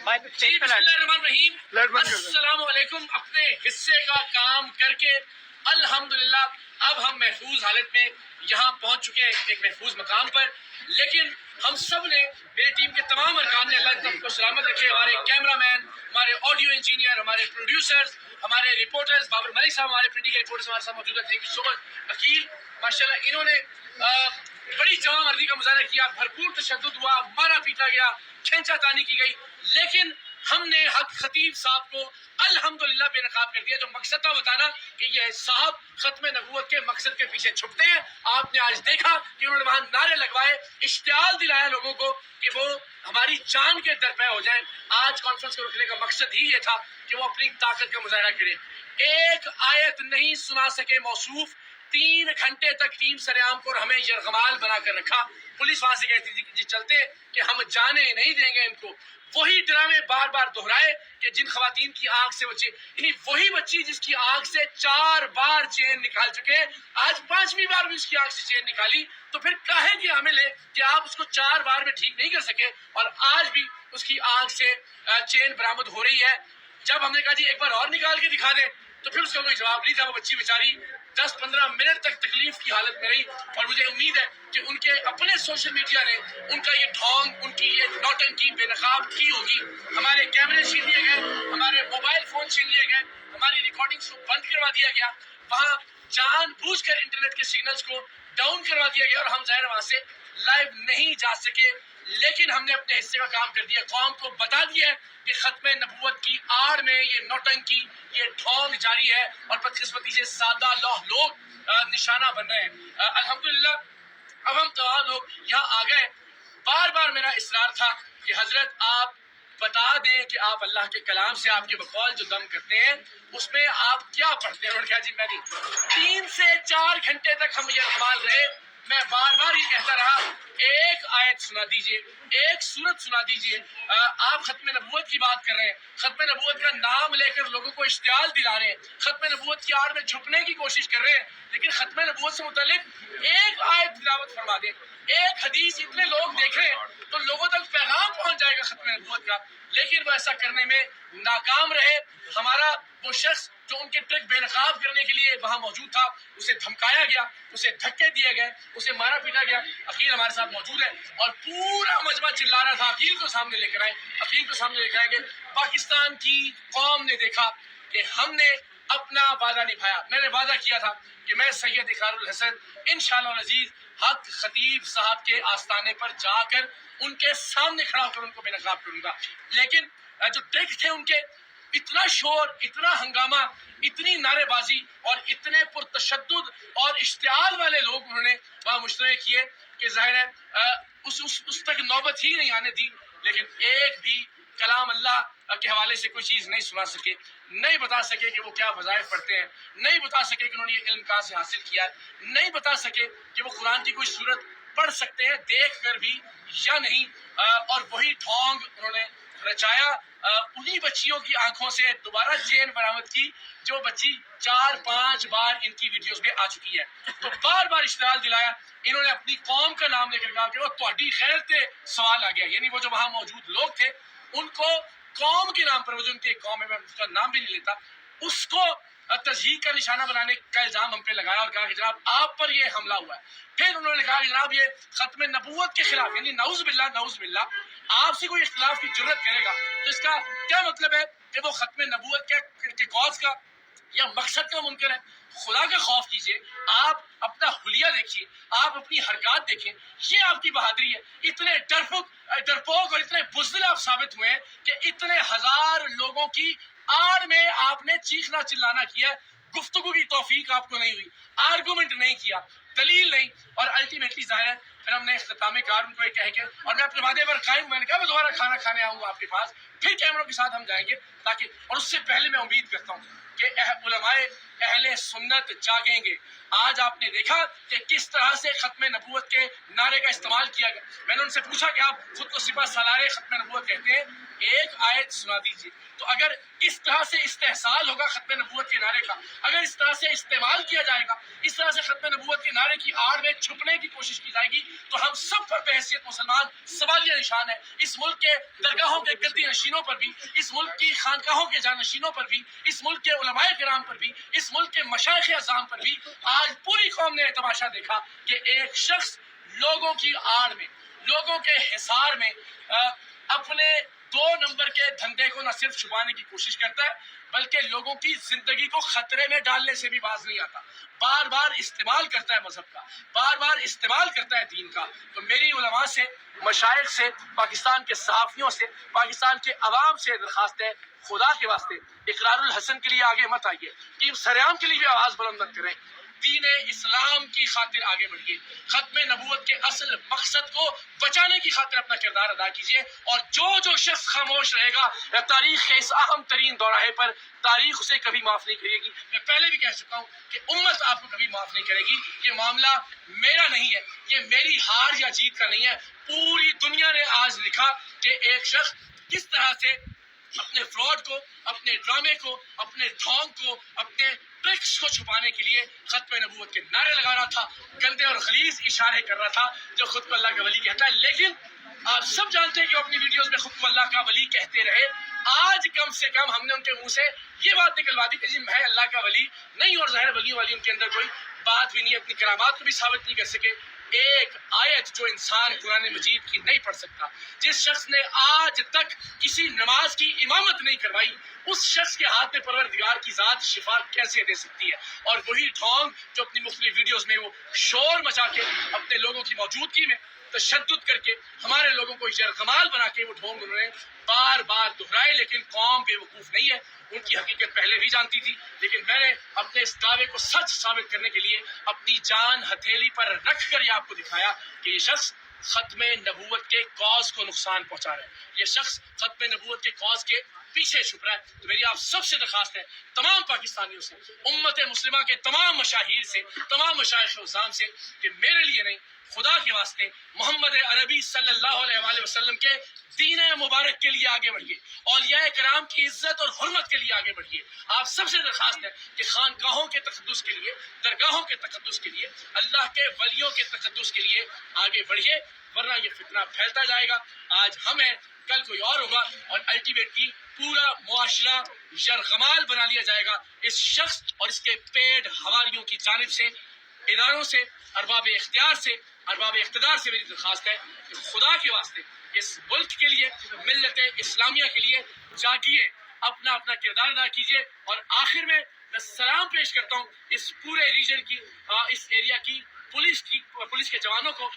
جی بسم اللہ الرحمن الرحیم، السلام علیکم۔ اپنے حصے کا کام کر کے الحمدللہ اب ہم محفوظ حالت میں یہاں پہنچ چکے ہیں، ایک محفوظ مقام پر۔ لیکن ہم سب نے، میری ٹیم کے تمام ارکان نے، اللہ تعالیٰ کو سلامت رکھے، ہمارے کیمرہ مین، ہمارے آڈیو انجینئر، ہمارے پروڈیوسرز، ہمارے رپورٹرز، بابر ملک صاحب ہمارے پرنٹنگ کے رپورٹرز ہمارے ساتھ موجود ہیں، تھینک یو سو مچ۔ عقیل ماشاءاللہ انہوں نے بڑی جواں مردی کا مظاہرہ کیا، بھرپور تشدد ہوا، مارا پیٹا گیا، کھینچا تانی کی گئی، لیکن ہم نے حق خطیب صاحب کو الحمدللہ بے نقاب کر دیا۔ جو مقصد تھا بتانا کہ یہ صاحب ختم نبوت کے مقصد کے پیچھے چھپتے ہیں، آپ نے آج دیکھا کہ انہوں نے وہاں نعرے لگوائے، اشتعال دلایا لوگوں کو کہ وہ ہماری جان کے درپے ہو جائیں۔ آج کانفرنس کو رکھنے کا مقصد ہی یہ تھا کہ وہ اپنی طاقت کا مظاہرہ کریں۔ ایک آیت نہیں سنا سکے موصوف، 3 گھنٹے تک ٹیم سریام کو اور ہمیں یرغمال بنا کر رکھا۔ پولیس وہاں سے کہتی تھی کہ جی چلتے کہ ہم جانے نہیں دیں گے ان کو۔ وہی ڈرامے بار بار دہرائے کہ جن خواتین کی آنکھ سے بچے، یعنی وہی بچی جس کی آنکھ سے 4 بار چین نکال چکے، آج 5ویں بار بھی اس کی آنکھ سے چین نکالی، تو پھر کاہے کی حامل ہے کہ آپ اس کو 4 بار میں ٹھیک نہیں کر سکے اور آج بھی اس کی آنکھ سے چین برآمد ہو رہی ہے۔ جب ہم نے کہا جی ایک بار اور نکال کے دکھا دیں تو پھر اس کا کوئی جواب نہیں تھا۔ وہ بچی بیچاری 10-15 منٹ تک تکلیف کی حالت میں رہی، اور مجھے امید ہے کہ ان کے اپنے سوشل میڈیا نے ان کا یہ ڈھونگ، ان کی یہ نوٹنکی بے نقاب کی ہوگی۔ ہمارے کیمرے چھین لیے گئے، ہمارے موبائل فون چھین لیے گئے، ہماری ریکارڈنگز کو بند کروا دیا گیا، وہاں جان بوجھ کر انٹرنیٹ کے سگنلز کو ڈاؤن کروا دیا گیا، اور ہم ظاہر وہاں سے لائیو نہیں جا سکے۔ لیکن ہم نے اپنے حصے کا کام کر دیا، قوم کو بتا دیا کہ ختم نبوت کی آڑ میں یہ نوٹنکی، یہ ڈھونگ جاری ہے، اور بدقسمتی سے سادہ لوگ نشانہ بن رہے ہیں۔ الحمدللہ اب ہم تمام لوگ یہاں آ گئے۔ بار بار میرا اصرار تھا کہ حضرت آپ بتا دیں کہ آپ اللہ کے کلام سے آپ کے بقول جو دم کرتے ہیں اس میں آپ کیا پڑھتے ہیں۔ انہوں نے کہا جی میں نہیں۔ 3 سے 4 گھنٹے تک ہم یہ احتمال رہے، میں بار بار یہ کہتا رہا ایک آیت سنا دیجئے، ایک سورت سنا دیجئے۔ آپ ختم نبوت کی بات کر رہے ہیں، ختم نبوت کا نام لے کر لوگوں کو اشتعال دلا رہے ہیں، ختم نبوت کی آڑ میں چھپنے کی کوشش کر رہے ہیں، لیکن ختم نبوت سے متعلق ایک آیت تلاوت فرما دیں، ایک حدیث۔ اتنے لوگ دیکھ رہے ہیں تو لوگوں تک پیغام پہنچ جائے گا ختم نبوت کا، لیکن وہ ایسا کرنے میں ناکام رہے۔ ہمارا وہ شخص جو ان کے ٹرک بے نقاب کرنے کے لیے وہاں موجود تھا، اسے دھمکایا گیا، اسے دھکے دیے گئے، اسے مارا پیٹا گیا۔ عقیل ہمارے ساتھ موجود ہے اور پورا مجمع چلا رہا تھا عقیل کو سامنے لے کر آئے، عقیل کو سامنے لے کر آئے کہ پاکستان کی قوم نے دیکھا کہ ہم نے اپنا وعدہ نبھایا۔ میں نے وعدہ کیا تھا کہ میں سید اقرار الحسن انشاءاللہ العزیز حق خطیب صاحب کے آستانے پر جا کر ان کے سامنے کھڑا ہو کر ان کو بے نقاب کروں گا، لیکن جو ٹرک تھے ان کے، اتنا شور، اتنا ہنگامہ، اتنی نعرے بازی اور اتنے پرتشدد اور اشتعال والے لوگ انہوں نے وہاں مشترک کیے کہ ظاہر ہے اس تک نوبت ہی نہیں آنے دی۔ لیکن ایک بھی کلام اللہ کے حوالے سے کوئی چیز نہیں سنا سکے، نہیں بتا سکے کہ وہ کیا وظائف پڑھتے ہیں، نہیں بتا سکے کہ انہوں نے یہ علم کہاں سے حاصل کیا ہے، نہیں بتا سکے کہ وہ قرآن کی کوئی صورت پڑھ سکتے ہیں دیکھ کر بھی یا نہیں۔ اور وہی ڈھونگ انہوں نے رچایا، انہی بچیوں کی آنکھوں سے دوبارہ چین برآمد کی جو بچی 4-5 بار ان کی ویڈیوز میں آ چکی ہے۔ تو بار بار اشتعال دلایا، انہوں نے اپنی قوم کا نام لے کر کہا کہ وہ تہاڈی خیر تے سوال آ گیا، یعنی وہ جو وہاں موجود لوگ تھے ان کو قوم کے نام پر، وہ جو ان کی ایک قوم ہے، میں اس کا نام بھی نہیں لیتا، اس کو تضحیک کا نشانہ بنانے کا الزام ہم پہ لگایا اور کہا کہ جناب آپ پر یہ حملہ ہوا ہے۔ پھر انہوں نے کہا کہ جناب یہ ختم نبوت کے خلاف، یعنی نعوذ باللہ نعوذ باللہ آپ سے کوئی اختلاف کی جرت کرے گا تو اس کا کیا مطلب ہے کہ وہ ختم نبوت کے کاز کا یا مقصد کا منکر ہے۔ خدا کا خوف کیجئے، آپ اپنا حلیہ دیکھیے، آپ اپنی حرکات دیکھیں، یہ آپ کی بہادری ہے۔ اتنے ڈرپوک اور اتنے بزدل آپ ثابت ہوئے ہیں کہ اتنے ہزار لوگوں کی آڑ میں آپ نے چیخنا چلانا کیا، گفتگو کی توفیق آپ کو نہیں ہوئی، آرگومنٹ نہیں کیا، دلیل نہیں، اور الٹیمیٹلی ظاہر ہے پھر ہم نے اختتام کار ان کو یہ کہہ کے، اور میں اپنے وعدے پر قائم ہوں، میں نے کہا میں دوبارہ کھانا کھانے آؤں گا آپ کے پاس، پھر کیمروں کے ساتھ ہم جائیں گے تاکہ، اور اس سے پہلے میں امید کرتا ہوں کہ علماء اہل سنت جاگیں گے۔ آج آپ نے دیکھا کہ کس طرح سے ختم نبوت کے نعرے کا استعمال کیا گیا۔ میں نے ان سے پوچھا کہ آپ خود کو سپہ سالار ختم نبوت کہتے ہیں، ایک آیت سنا دیجیے۔ تو اگر اس طرح سے استحصال ہوگا ختم نبوت کے نعرے کا، اگر اس طرح سے استعمال کیا جائے گا، اس طرح سے ختم نبوت کے نعرے کی آڑ میں چھپنے کی کوشش کی جائے گی، تو ہم سب پر بحیثیت مسلمان سوالیہ نشان ہے. اس ملک کے درگاہوں کے گدی نشینوں پر بھی، اس ملک کی خانقاہوں کے جانشینوں پر بھی، اس ملک کے علماء کرام پر بھی، اس ملک کے مشائخ اعظام پر بھی آج پوری قوم نے تماشا دیکھا کہ ایک شخص لوگوں کی آڑ میں، لوگوں کے حصار میں اپنے 2 نمبر کے دھندے کو نہ صرف چھپانے کی کوشش کرتا ہے بلکہ لوگوں کی زندگی کو خطرے میں ڈالنے سے بھی باز نہیں آتا. بار بار استعمال کرتا ہے مذہب کا، بار بار استعمال کرتا ہے دین کا. تو میری علماء سے، مشائخ سے، پاکستان کے صحافیوں سے، پاکستان کے عوام سے درخواست ہے، خدا کے واسطے اقرار الحسن کے لیے آگے مت آئیے، ٹیم سریام کے لیے بھی آواز بلند مت کریں. دین اسلام کی خاطر آگے بڑھیے، ختم نبوت کے اصل مقصد کو بچانے کی خاطر اپنا کردار ادا کیجیے. اور جو شخص خاموش رہے گا تاریخ کے اس اہم ترین دوراہے پر، تاریخ اسے کبھی معاف نہیں کرے گی. میں پہلے بھی کہہ چکا ہوں کہ امت آپ کو کبھی معاف نہیں کرے گی. یہ معاملہ میرا نہیں ہے، یہ میری ہار یا جیت کا نہیں ہے. پوری دنیا نے آج لکھا کہ ایک شخص کس طرح سے اپنے فراڈ کو، اپنے ڈرامے کو، اپنے ڈھونگ کو، اپنے ٹرکس کو چھپانے کے لیے ختم نبوت کے نعرے لگا رہا تھا، گندے اور غلیظ اشارے کر رہا تھا جو خود کو اللہ کا ولی کہتا ہے. لیکن آپ سب جانتے ہیں کہ وہ اپنی ویڈیوز میں خود کو اللہ کا ولی کہتے رہے. آج کم سے کم ہم نے ان کے منہ سے یہ بات نکلوا دی کہ جی میں اللہ کا ولی نہیں، اور ظاہر ولیوں والی ان کے اندر کوئی بات بھی نہیں، اپنی کرامات کو بھی ثابت نہیں کر سکے. ایک آیت جو انسان قرآن مجید کی نہیں پڑھ سکتا، جس شخص نے آج تک کسی نماز کی امامت نہیں کروائی، اس شخص کے ہاتھ میں پروردگار کی ذات شفا کیسے دے سکتی ہے؟ اور وہی ڈھونگ جو اپنی مختلف ویڈیوز میں وہ شور مچا کے اپنے لوگوں کی موجودگی میں تشدد کر کے ہمارے لوگوں کو یرغمال بنا کے وہ ڈھونگ انہوں نے بار بار دہرائے. لیکن قوم بے وقوف نہیں ہے، ان کی حقیقت پہلے بھی جانتی تھی. لیکن میں نے اپنے اس دعوے کو سچ ثابت کرنے کے لیے اپنی جان ہتھیلی پر رکھ کر یہ آپ کو دکھایا کہ یہ شخص ختم نبوت کے کاز کو نقصان پہنچا رہا ہے، یہ شخص ختم نبوت کے کاز کے پیچھے چھپ رہا ہے. تو میری آپ سب سے درخواست ہے، تمام پاکستانیوں سے، امت مسلمہ کے تمام مشاہیر سے، تمام مشائخ اعظام سے، کہ میرے لیے نہیں، خدا کے واسطے محمد عربی صلی اللہ علیہ وآلہ وسلم کے دین مبارک کے لیے آگے بڑھیے، اولیاء کرام کی عزت اور حرمت کے لیے آگے بڑھیے. آپ سب سے درخواست ہے کہ خانقاہوں کے تقدس کے لیے، درگاہوں کے تقدس کے لیے، اللہ کے ولیوں کے تقدس کے لیے آگے بڑھیے، ورنہ یہ فتنہ پھیلتا جائے گا. آج ہم ہیں، کل کوئی اور ہوگا، اور الٹیمیٹلی پورا معاشرہ یرغمال بنا لیا جائے گا اس شخص اور اس کے پیڈ حواریوں کی جانب سے. اداروں سے، ارباب اختیار سے، ارباب اقتدار سے میری درخواست ہے کہ خدا کے واسطے اس ملک کے لیے، ملت اسلامیہ کے لیے جاگیے، اپنا اپنا کردار ادا کیجیے. اور آخر میں سلام پیش کرتا ہوں اس پورے ریجن کی، اس ایریا کی پولیس کے جوانوں کو.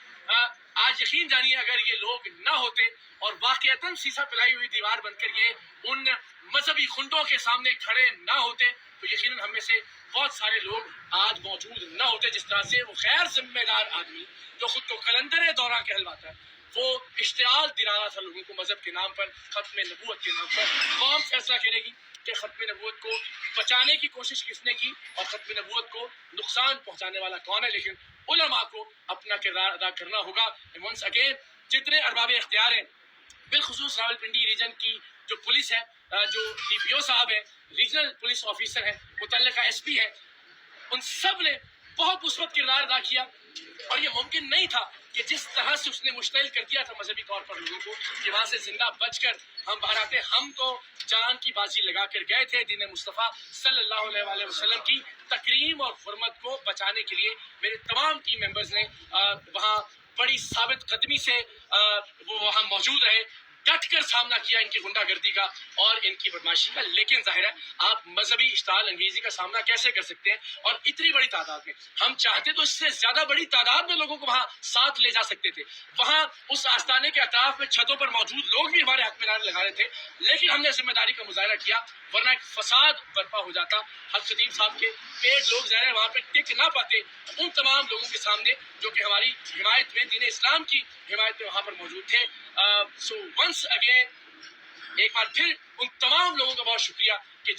آج یقین جانیے اگر یہ لوگ نہ ہوتے اور واقعتاً سیسا پلائی ہوئی دیوار بن کر یہ ان مذہبی خنڈوں کے سامنے کھڑے نہ ہوتے تو یقیناً ہم میں سے بہت سارے لوگ آج موجود نہ ہوتے. جس طرح سے وہ غیر ذمہ دار آدمی جو خود کو قلندر دورہ کہلواتا ہے، وہ اشتعال دلا رہا تھا لوگوں کو مذہب کے نام پر، ختم نبوت کے نام پر. قوم فیصلہ کرے گی کہ ختم نبوت کو بچانے کی کوشش کس نے کی اور ختم نبوت کو نقصان پہنچانے والا کون ہے. لیکن علماء کو اپنا کردار ادا کرنا ہوگا. ونس اگین جتنے ارباب اختیار ہیں، بالخصوص راولپنڈی ریجن کی جو پولیس ہے، جو ڈی پی او صاحب ہے، ریجنل پولیس آفیسر ہے، متعلقہ ایس پی ہے، ان سب نے بہت مثبت کردار ادا کیا. اور یہ ممکن نہیں تھا کہ جس طرح سے اس نے مشتعل کر دیا تھا مذہبی طور پر لوگوں کو کہ وہاں سے زندہ بچ کر ہم باہر آتے. ہم تو جان کی بازی لگا کر گئے تھے دین مصطفیٰ صلی اللہ علیہ وآلہ وسلم کی تکریم اور حرمت کو بچانے کے لیے. میرے تمام ٹیم ممبرز نے وہاں بڑی ثابت قدمی سے وہ وہاں موجود رہے، ڈٹ کر سامنا کیا ان کی غنڈہ گردی کا اور ان کی بدماشی کا. لیکن ظاہر ہے آپ مذہبی اشتعال انگیزی کا سامنا کیسے کر سکتے ہیں، اور اتنی بڑی تعداد میں. ہم چاہتے تو اس سے زیادہ بڑی تعداد میں لوگوں کو وہاں ساتھ لے جا سکتے تھے. وہاں اس آستانے کے اطراف میں چھتوں پر موجود لوگ بھی ہمارے حق میں نعرے لگا رہے تھے، لیکن ہم نے ذمہ داری کا مظاہرہ کیا، ورنہ ایک فساد برپا ہو جاتا. حضرت خطیب صاحب کے پیٹ لوگ ظاہر ہے وہاں پہ ٹک نہ پاتے ان تمام لوگوں کے سامنے جو کہ ہماری حمایت میں، دین اسلام کی حمایت میں وہاں پر موجود تھے. سو ونس اگین ایک بار پھر ان تمام لوگوں کا بہت شکریہ کہ